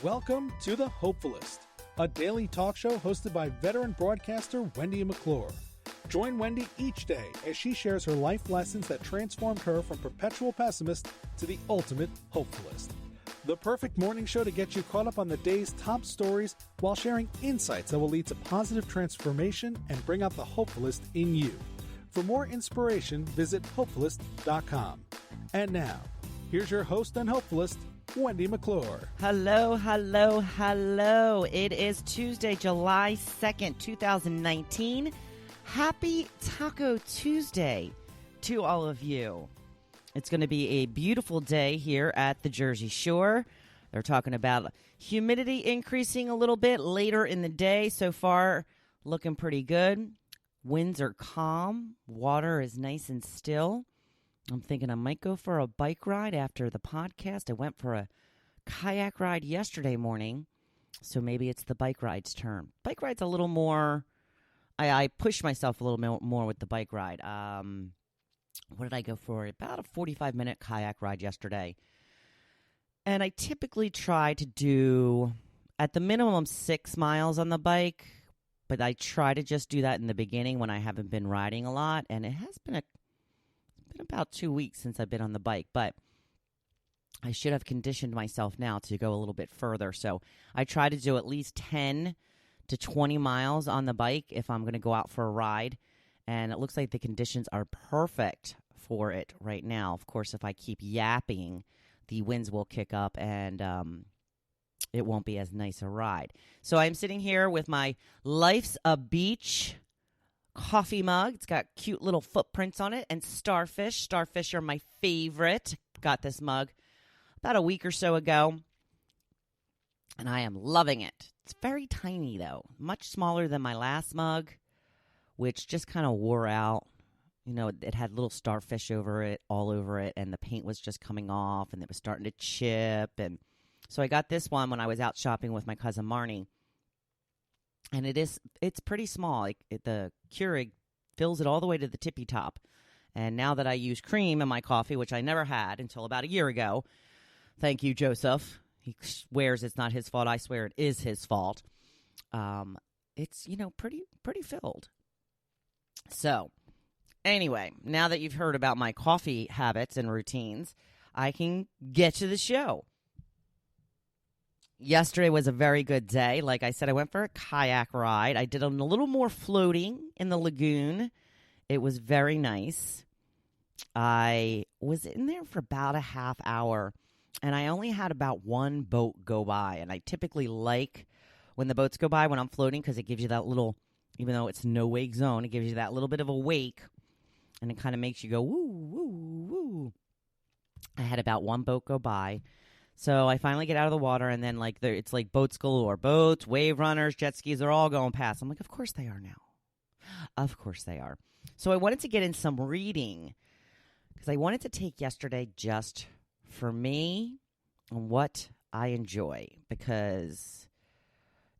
Welcome to the Hopefulist, a daily talk show hosted by veteran broadcaster Wendy McClure. Join Wendy each day as she shares her life lessons that transformed her from perpetual pessimist to the ultimate hopefulist. The perfect morning show to get you caught up on the day's top stories while sharing insights that will lead to positive transformation and bring out the hopefulist in you. For more inspiration, visit hopefulist.com. And now, here's your host and hopefulist, Wendy McClure. Hello. It is Tuesday, July 2nd, 2019. Happy Taco Tuesday to all of you. It's going to be a beautiful day here at the Jersey Shore. They're talking about humidity increasing a little bit later in the day. So far, looking pretty good. Winds are calm. Water is nice and still. I'm thinking I might go for a bike ride after the podcast. I went for a kayak ride yesterday morning, so maybe it's the bike ride's turn. Bike ride's a little more, I pushed myself a little more with the bike ride. What did I go for? About a 45-minute kayak ride yesterday. And I typically try to do, at the minimum, 6 miles on the bike, but I try to just do that in the beginning when I haven't been riding a lot, and it has been about 2 weeks since I've been on the bike, but I should have conditioned myself now to go a little bit further. So I try to do at least 10 to 20 miles on the bike if I'm going to go out for a ride. And it looks like the conditions are perfect for it right now. Of course, if I keep yapping, the winds will kick up and it won't be as nice a ride. So I'm sitting here with my Life's a Beach coffee mug. It's got cute little footprints on it and starfish. Starfish are my favorite. Got this mug about a week or so ago, and I am loving it. It's very tiny, though. Much smaller than my last mug, which just kind of wore out. You know, it had little starfish all over it, and the paint was just coming off, and it was starting to chip. And so I got this one when I was out shopping with my cousin Marnie. And it's pretty small. The Keurig fills it all the way to the tippy top. And now that I use cream in my coffee, which I never had until about a year ago, thank you, Joseph. He swears it's not his fault. I swear it is his fault. It's, pretty filled. So, anyway, now that you've heard about my coffee habits and routines, I can get to the show. Yesterday was a very good day. Like I said, I went for a kayak ride. I did a little more floating in the lagoon. It was very nice. I was in there for about a half hour, and I only had about one boat go by. And I typically like when the boats go by when I'm floating because it gives you that little, even though it's no wake zone, it gives you that little bit of a wake, and it kind of makes you go, woo, woo, woo. I had about one boat go by. So I finally get out of the water, and then it's like boats galore. Boats, wave runners, jet skis, they're all going past. I'm like, of course they are now. Of course they are. So I wanted to get in some reading because I wanted to take yesterday just for me and what I enjoy because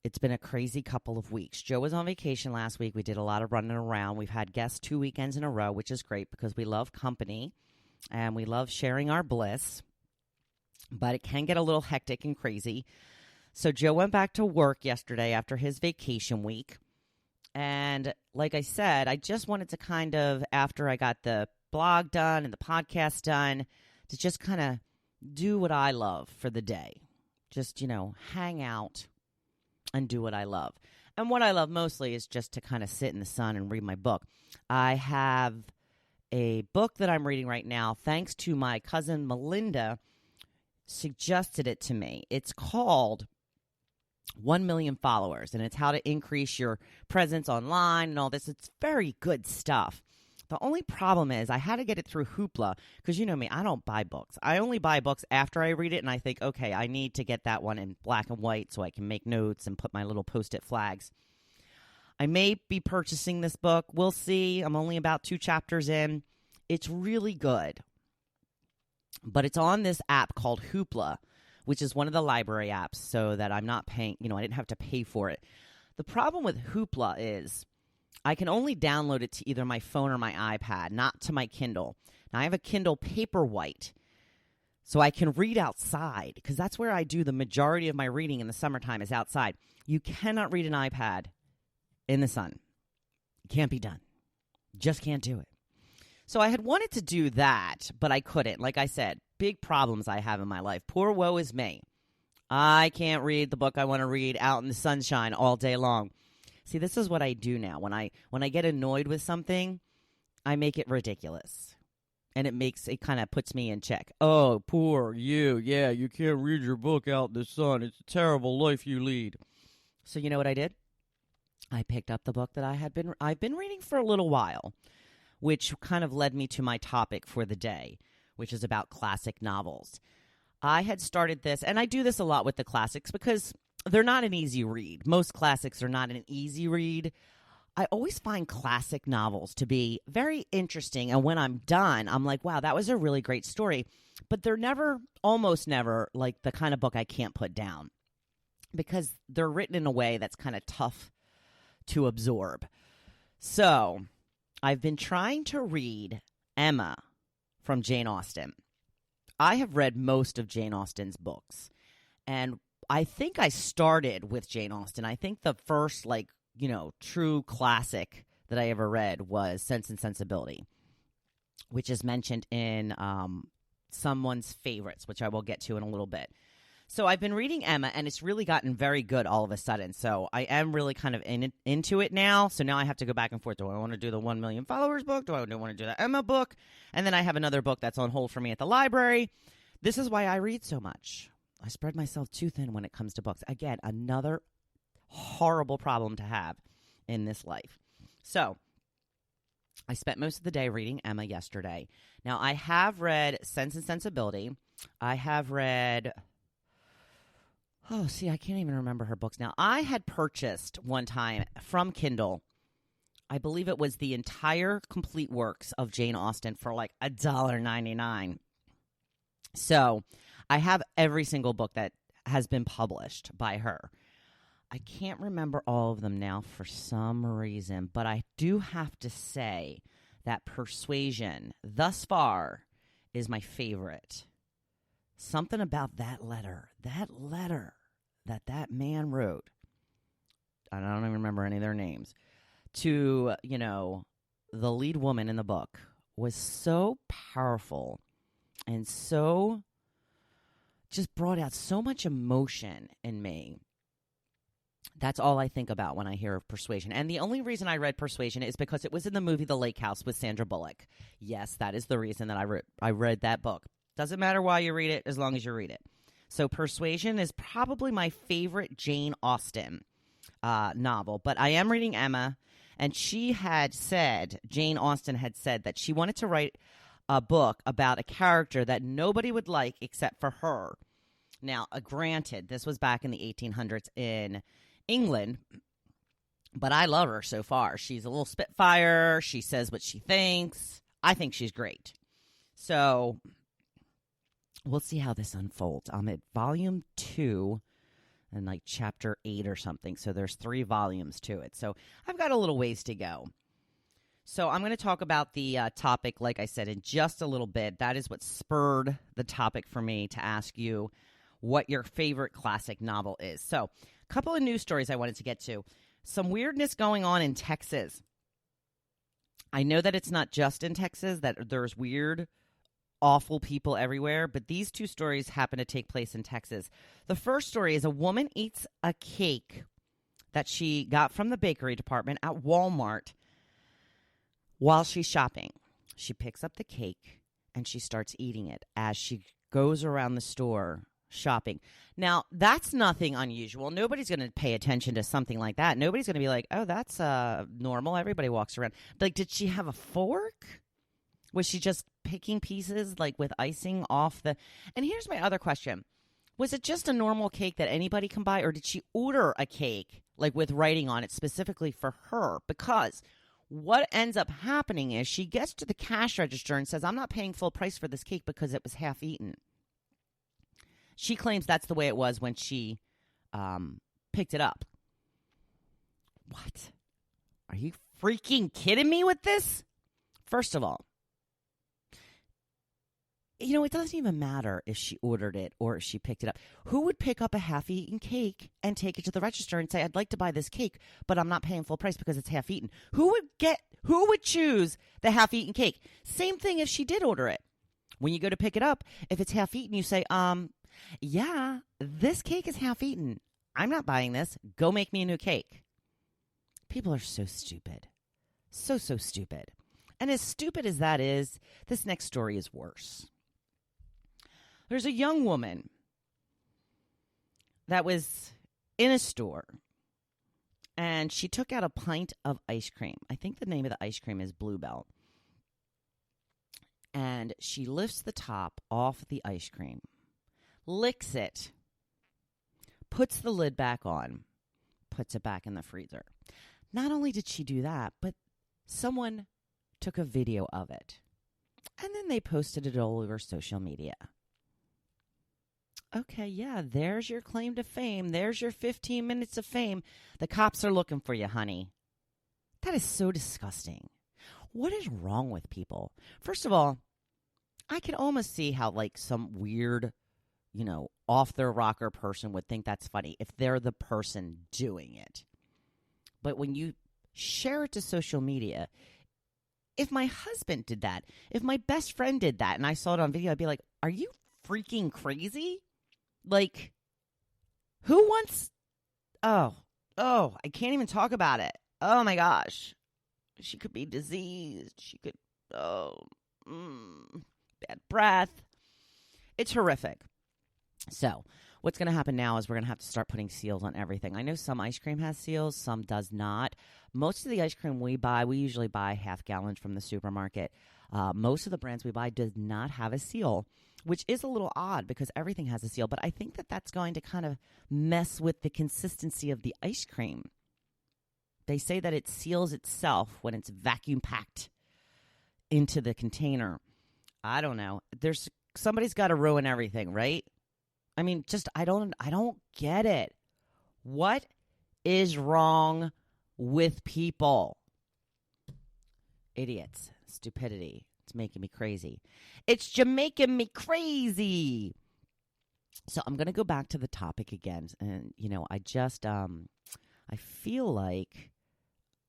it's been a crazy couple of weeks. Joe was on vacation last week. We did a lot of running around. We've had guests 2 weekends in a row, which is great because we love company and we love sharing our bliss. But it can get a little hectic and crazy. So Joe went back to work yesterday after his vacation week. And like I said, I just wanted to kind of, after I got the blog done and the podcast done, to just kind of do what I love for the day. Just, hang out and do what I love. And what I love mostly is just to kind of sit in the sun and read my book. I have a book that I'm reading right now, thanks to my cousin Melinda, suggested it to me. It's called 1 Million Followers, and it's how to increase your presence online and all this. It's very good stuff. The only problem is I had to get it through Hoopla because you know me, I don't buy books. I only buy books after I read it, and I think, okay, I need to get that one in black and white so I can make notes and put my little Post-it flags. I may be purchasing this book. We'll see. I'm only about 2 chapters in. It's really good. But it's on this app called Hoopla, which is one of the library apps so that I'm not paying, I didn't have to pay for it. The problem with Hoopla is I can only download it to either my phone or my iPad, not to my Kindle. Now, I have a Kindle Paperwhite. so I can read outside, because that's where I do the majority of my reading in the summertime is outside. You cannot read an iPad in the sun. It can't be done. Just can't do it. So I had wanted to do that, but I couldn't. Like I said, big problems I have in my life. Poor woe is me. I can't read the book I want to read out in the sunshine all day long. See, this is what I do now. When I get annoyed with something, I make it ridiculous. And it kind of puts me in check. Oh, poor you. Yeah, you can't read your book out in the sun. It's a terrible life you lead. So you know what I did? I picked up the book that I've been reading for a little while, which kind of led me to my topic for the day, which is about classic novels. I had started this, and I do this a lot with the classics because they're not an easy read. Most classics are not an easy read. I always find classic novels to be very interesting, and when I'm done, I'm like, wow, that was a really great story. But they're almost never, like the kind of book I can't put down because they're written in a way that's kind of tough to absorb. So I've been trying to read Emma from Jane Austen. I have read most of Jane Austen's books, and I think I started with Jane Austen. I think the first, true classic that I ever read was Sense and Sensibility, which is mentioned in someone's favorites, which I will get to in a little bit. So I've been reading Emma, and it's really gotten very good all of a sudden. So I am really kind of into it now. So now I have to go back and forth. Do I want to do the 1 million followers book? Do I want to do the Emma book? And then I have another book that's on hold for me at the library. This is why I read so much. I spread myself too thin when it comes to books. Again, another horrible problem to have in this life. So I spent most of the day reading Emma yesterday. Now, I have read Sense and Sensibility. I have read... I can't even remember her books now. I had purchased one time from Kindle, I believe it was the entire complete works of Jane Austen for like $1.99. So I have every single book that has been published by her. I can't remember all of them now for some reason, but I do have to say that Persuasion, thus far, is my favorite. Something about that letter that man wrote, I don't even remember any of their names, to, the lead woman in the book was so powerful and so just brought out so much emotion in me. That's all I think about when I hear of Persuasion. And the only reason I read Persuasion is because it was in the movie The Lake House with Sandra Bullock. Yes, that is the reason that I read that book. Doesn't matter why you read it, as long as you read it. So Persuasion is probably my favorite Jane Austen novel. But I am reading Emma, and Jane Austen had said that she wanted to write a book about a character that nobody would like except for her. Now, granted, this was back in the 1800s in England, but I love her so far. She's a little spitfire. She says what she thinks. I think she's great. So we'll see how this unfolds. I'm at volume 2 and like chapter 8 or something. So there's 3 volumes to it. So I've got a little ways to go. So I'm going to talk about the topic, like I said, in just a little bit. That is what spurred the topic for me to ask you what your favorite classic novel is. So a couple of news stories I wanted to get to. Some weirdness going on in Texas. I know that it's not just in Texas, that there's weird, awful people everywhere, but these 2 stories happen to take place in Texas. The first story is a woman eats a cake that she got from the bakery department at Walmart while she's shopping. She picks up the cake and she starts eating it as she goes around the store shopping. Now, that's nothing unusual. Nobody's going to pay attention to something like that. Nobody's going to be like, oh, that's normal. Everybody walks around. Like, did she have a fork? Was she just picking pieces, like, with icing off the... And here's my other question. Was it just a normal cake that anybody can buy, or did she order a cake, like, with writing on it specifically for her? Because what ends up happening is she gets to the cash register and says, I'm not paying full price for this cake because it was half eaten. She claims that's the way it was when she picked it up. What? Are you freaking kidding me with this? First of all, it doesn't even matter if she ordered it or if she picked it up. Who would pick up a half-eaten cake and take it to the register and say, I'd like to buy this cake, but I'm not paying full price because it's half-eaten? Who would choose the half-eaten cake? Same thing if she did order it. When you go to pick it up, if it's half-eaten, you say, yeah, this cake is half-eaten. I'm not buying this. Go make me a new cake. People are so stupid. So stupid. And as stupid as that is, this next story is worse. There's a young woman that was in a store, and she took out a pint of ice cream. I think the name of the ice cream is Bluebell. And she lifts the top off the ice cream, licks it, puts the lid back on, puts it back in the freezer. Not only did she do that, but someone took a video of it. And then they posted it all over social media. Okay, yeah, there's your claim to fame. There's your 15 minutes of fame. The cops are looking for you, honey. That is so disgusting. What is wrong with people? First of all, I can almost see how some weird, off their rocker person would think that's funny if they're the person doing it. But when you share it to social media, if my husband did that, if my best friend did that and I saw it on video, I'd be like, are you freaking crazy? Who wants... Oh, I can't even talk about it. Oh, my gosh. She could be diseased. She could... bad breath. It's horrific. So what's going to happen now is we're going to have to start putting seals on everything. I know some ice cream has seals, some does not. Most of the ice cream we buy, we usually buy half gallons from the supermarket. Most of the brands we buy does not have a seal, which is a little odd because everything has a seal. But I think that that's going to kind of mess with the consistency of the ice cream. They say that it seals itself when it's vacuum packed into the container. I don't know. Somebody's got to ruin everything, right? I mean, I don't get it. What is wrong with people? Idiots. Stupidity. It's making me crazy. It's Jamaican me crazy. So I'm going to go back to the topic again. And, I feel like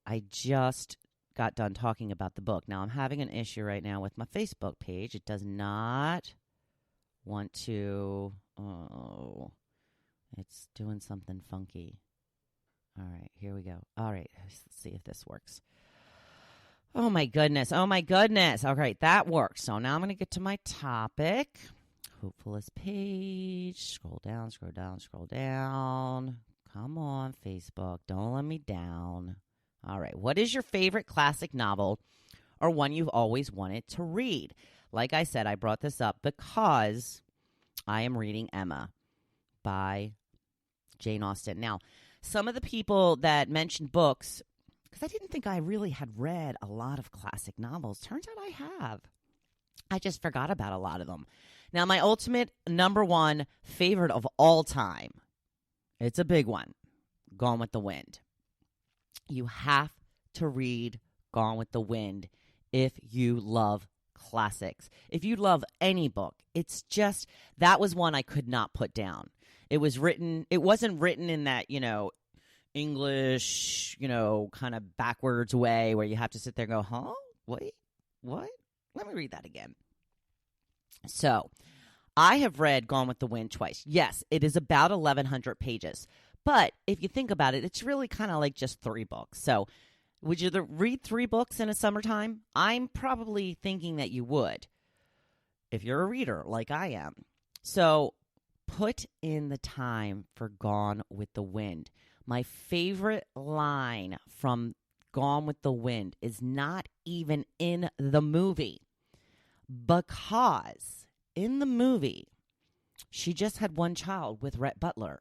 I just got done talking about the book. Now, I'm having an issue right now with my Facebook page. It does not want to... Oh, it's doing something funky. All right, here we go. All right, let's see if this works. Oh, my goodness. All right, that works. So now I'm going to get to my topic. Hopefulist page. Scroll down. Come on, Facebook. Don't let me down. All right, what is your favorite classic novel or one you've always wanted to read? Like I said, I brought this up because I am reading Emma by Jane Austen. Now, some of the people that mentioned books, because I didn't think I really had read a lot of classic novels. Turns out I have. I just forgot about a lot of them. Now, my ultimate number one favorite of all time, it's a big one, Gone with the Wind. You have to read Gone with the Wind if you love classics. If you love any book, it's just, that was one I could not put down. It wasn't written in that, English, kind of backwards way where you have to sit there and go, huh? Wait, what? Let me read that again. So, I have read Gone with the Wind twice. Yes, it is about 1,100 pages. But if you think about it, it's really kind of like just 3 books. So, would you read 3 books in a summertime? I'm probably thinking that you would, if you're a reader like I am. So, put in the time for Gone with the Wind. My favorite line from Gone with the Wind is not even in the movie, because in the movie, she just had one child with Rhett Butler.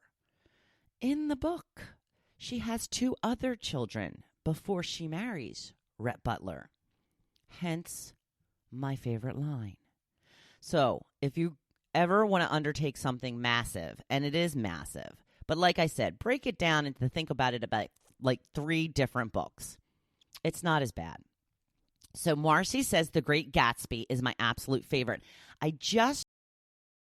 In the book, she has 2 other children before she marries Rhett Butler. Hence, my favorite line. So, if you ever want to undertake something massive, and it is massive, but like I said, break it down and to think about it about like 3 different books. It's not as bad. So Marcy says The Great Gatsby is my absolute favorite. I just